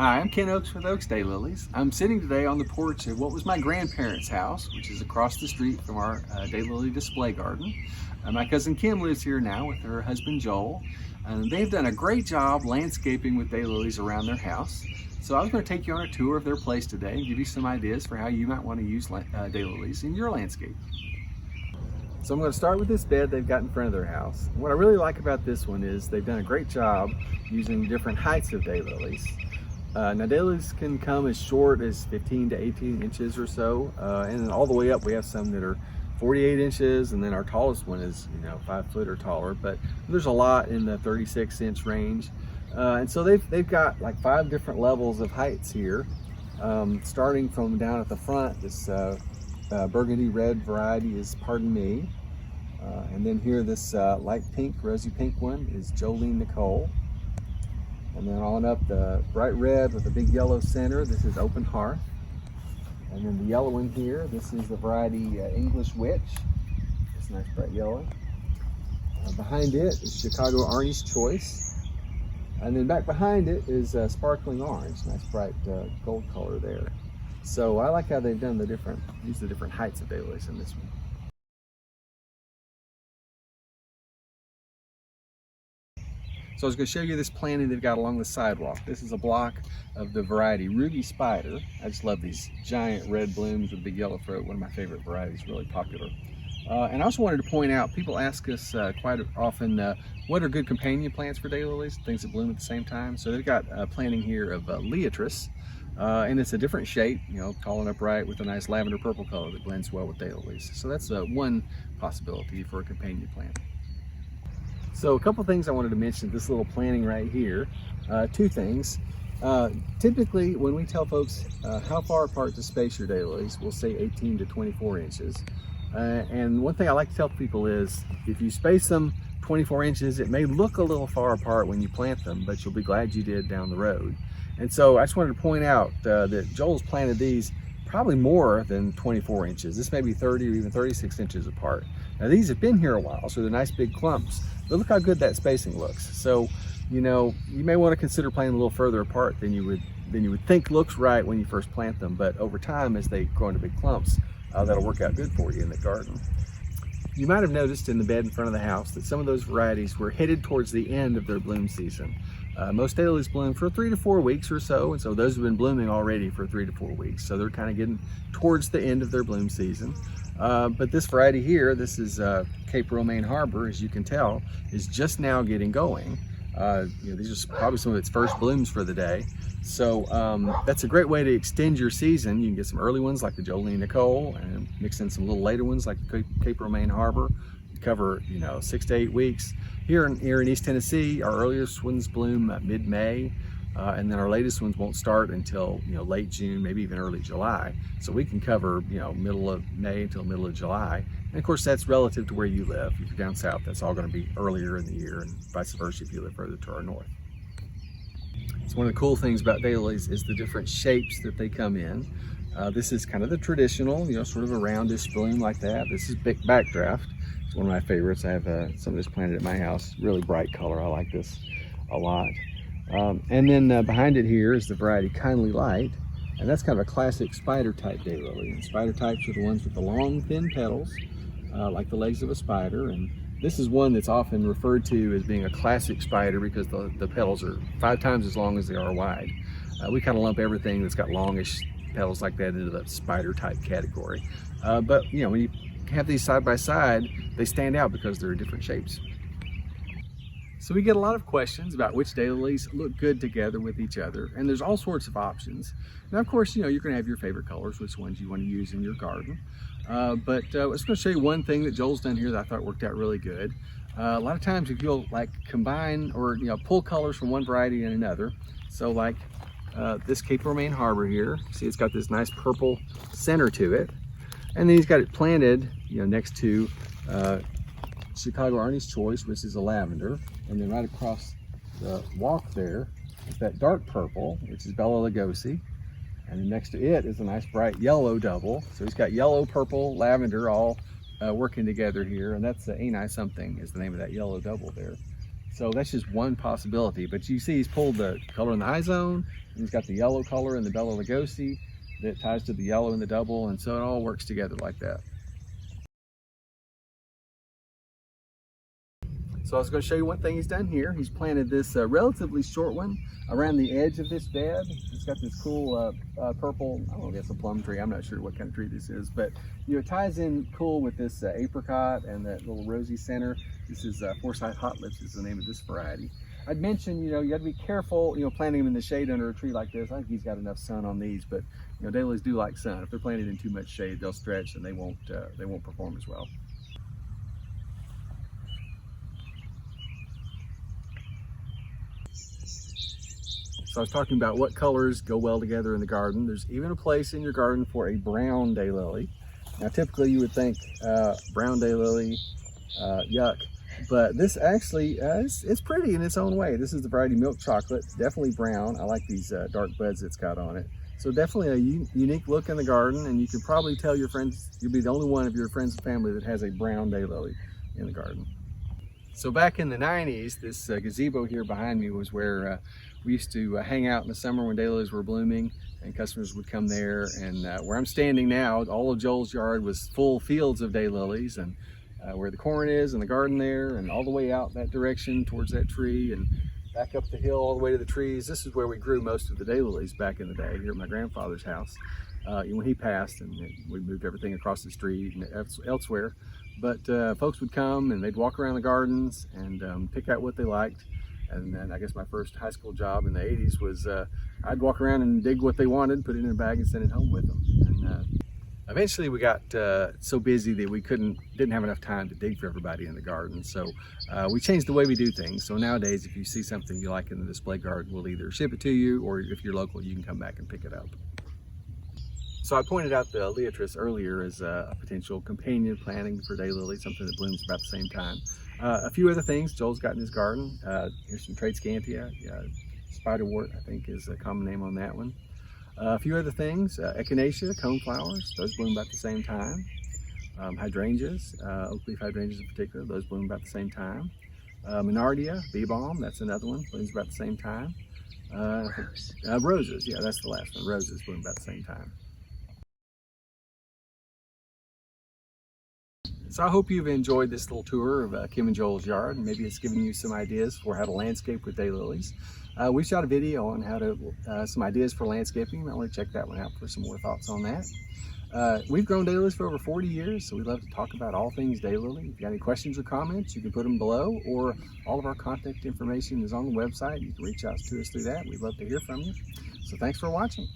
Hi, I'm Ken Oakes with Oakes Daylilies. I'm sitting today on the porch of what was my grandparents' house, which is across the street from our Daylily display garden. My cousin Kim lives here now with her husband Joel, and they've done a great job landscaping with daylilies around their house. So I was going to take you on a tour of their place today and give you some ideas for how you might want to use daylilies in your landscape. So I'm going to start with this bed they've got in front of their house. What I really like about this one is they've done a great job using different heights of daylilies. Now daylilies can come as short as 15 to 18 inches or so, and then all the way up we have some that are 48 inches, and then our tallest one is 5 foot or taller, but there's a lot in the 36-inch range. And so they've got like 5 different levels of heights here, starting from down at the front. This burgundy red variety is Pardon Me, and then here this light pink, rosy pink one is Jolene Nicole. And then on up the bright red with a big yellow center, this is Open Hearth. And then the yellow one here, this is the variety English Witch. It's nice bright yellow. Behind it is Chicago Arnie's Choice. And then back behind it is Sparkling Orange, nice bright gold color there. So I like how they've done the different heights of daylilies in this one. So I was going to show you this planting they've got along the sidewalk. This is a block of the variety Ruby Spider. I just love these giant red blooms with big yellow fruit. One of my favorite varieties, really popular. And I also wanted to point out, people ask us quite often, what are good companion plants for daylilies, things that bloom at the same time. So they've got a planting here of Leatrice, and it's a different shape, tall and upright with a nice lavender purple color that blends well with daylilies. So that's one possibility for a companion plant. So a couple things I wanted to mention, this little planting right here. 2 things. Typically when we tell folks how far apart to space your daylilies, we'll say 18 to 24 inches. And one thing I like to tell people is if you space them 24 inches, it may look a little far apart when you plant them, but you'll be glad you did down the road. And so I just wanted to point out that Joel's planted these probably more than 24 inches. This may be 30 or even 36 inches apart. Now these have been here a while, so they're nice big clumps, but look how good that spacing looks. So, you may want to consider planting a little further apart than you would think looks right when you first plant them, but over time as they grow into big clumps, that'll work out good for you in the garden. You might have noticed in the bed in front of the house that some of those varieties were headed towards the end of their bloom season. Most daylilies bloom for 3 to 4 weeks or so, and so those have been blooming already for 3 to 4 weeks. So they're kind of getting towards the end of their bloom season. But this variety here, this is Cape Romaine Harbor, as you can tell, is just now getting going. These are probably some of its first blooms for the day. So that's a great way to extend your season. You can get some early ones like the Jolene Nicole and mix in some little later ones like the Cape Romaine Harbor. Cover 6 to 8 weeks. Here in East Tennessee, our earliest ones bloom mid-May, and then our latest ones won't start until late June, maybe even early July. So we can cover middle of May until middle of July. And of course that's relative to where you live. If you're down south, that's all going to be earlier in the year, and vice versa if you live further to our north. So one of the cool things about daylilies is the different shapes that they come in. This is kind of the traditional, sort of a roundish bloom like that. This is big backdraft. It's one of my favorites. I have some of this planted at my house. Really bright color. I like this a lot. And then behind it here is the variety Kindly Light, and that's kind of a classic spider type daylily. And spider types are the ones with the long thin petals, like the legs of a spider. And this is one that's often referred to as being a classic spider because the petals are 5 times as long as they are wide. We kind of lump everything that's got longish petals like that into the spider type category. But when you have these side by side, they stand out because they're different shapes. So we get a lot of questions about which daylilies look good together with each other, and there's all sorts of options. Now of course you're going to have your favorite colors, which ones you want to use in your garden. But I was going to show you one thing that Joel's done here that I thought worked out really good. A lot of times if you'll combine or pull colors from one variety and another, so like this Cape Romaine Harbor here, see it's got this nice purple center to it, and then he's got it planted next to Chicago Arnie's Choice, which is a lavender, and then right across the walk there is that dark purple, which is Bella Lugosi, and then next to it is a nice bright yellow double. So he's got yellow, purple, lavender all working together here, and that's Ain't I Something is the name of that yellow double there. So that's just one possibility. But you see he's pulled the color in the high zone, and he's got the yellow color in the Bella Lugosi that ties to the yellow in the double, and so it all works together like that. So I was going to show you one thing he's done here. He's planted this relatively short one around the edge of this bed. It's got this cool purple, I don't know if that's a plum tree, I'm not sure what kind of tree this is, but you know, it ties in cool with this apricot and that little rosy center. This is Forsyth Hot Lips is the name of this variety. I'd mentioned, you know, you got to be careful, you know, planting them in the shade under a tree like this. I think he's got enough sun on these, but you know, daylilies do like sun. If they're planted in too much shade, they'll stretch and they won't perform as well. So I was talking about what colors go well together in the garden. There's even a place in your garden for a brown daylily. Now typically you would think brown daylily, yuck, but this actually, it's pretty in its own way. This is the variety Milk Chocolate. It's definitely brown. I like these dark buds it's got on it. So definitely a unique look in the garden, and you can probably tell your friends, you'll be the only one of your friends and family that has a brown daylily in the garden. So back in the 90s, this gazebo here behind me was where we used to hang out in the summer when daylilies were blooming, and customers would come there. And where I'm standing now, all of Joel's yard was full fields of daylilies, and where the corn is and the garden there, and all the way out that direction towards that tree and back up the hill all the way to the trees. This is where we grew most of the daylilies back in the day, here at my grandfather's house. When he passed, and we moved everything across the street and elsewhere. But folks would come and they'd walk around the gardens and pick out what they liked. And then I guess my first high school job in the 80s was I'd walk around and dig what they wanted, put it in a bag and send it home with them. And eventually we got so busy that we didn't have enough time to dig for everybody in the garden. So we changed the way we do things. So nowadays, if you see something you like in the display garden, we'll either ship it to you, or if you're local, you can come back and pick it up. So I pointed out the Leotris earlier as a potential companion planting for daylilies, something that blooms about the same time. A few other things Joel's got in his garden. Here's some Tradescantia. Spiderwort, I think, is a common name on that one. A few other things, Echinacea, coneflowers, those bloom about the same time. Hydrangeas, oak leaf hydrangeas in particular, those bloom about the same time. Monardia, bee balm, that's another one, blooms about the same time. Roses, yeah, that's the last one. Roses bloom about the same time. So I hope you've enjoyed this little tour of Kim and Joel's yard, and maybe it's given you some ideas for how to landscape with daylilies. We shot a video on how to, some ideas for landscaping. You might want to check that one out for some more thoughts on that. We've grown daylilies for over 40 years, so we love to talk about all things daylily. If you got any questions or comments, you can put them below, or all of our contact information is on the website. You can reach out to us through that. We'd love to hear from you. So thanks for watching.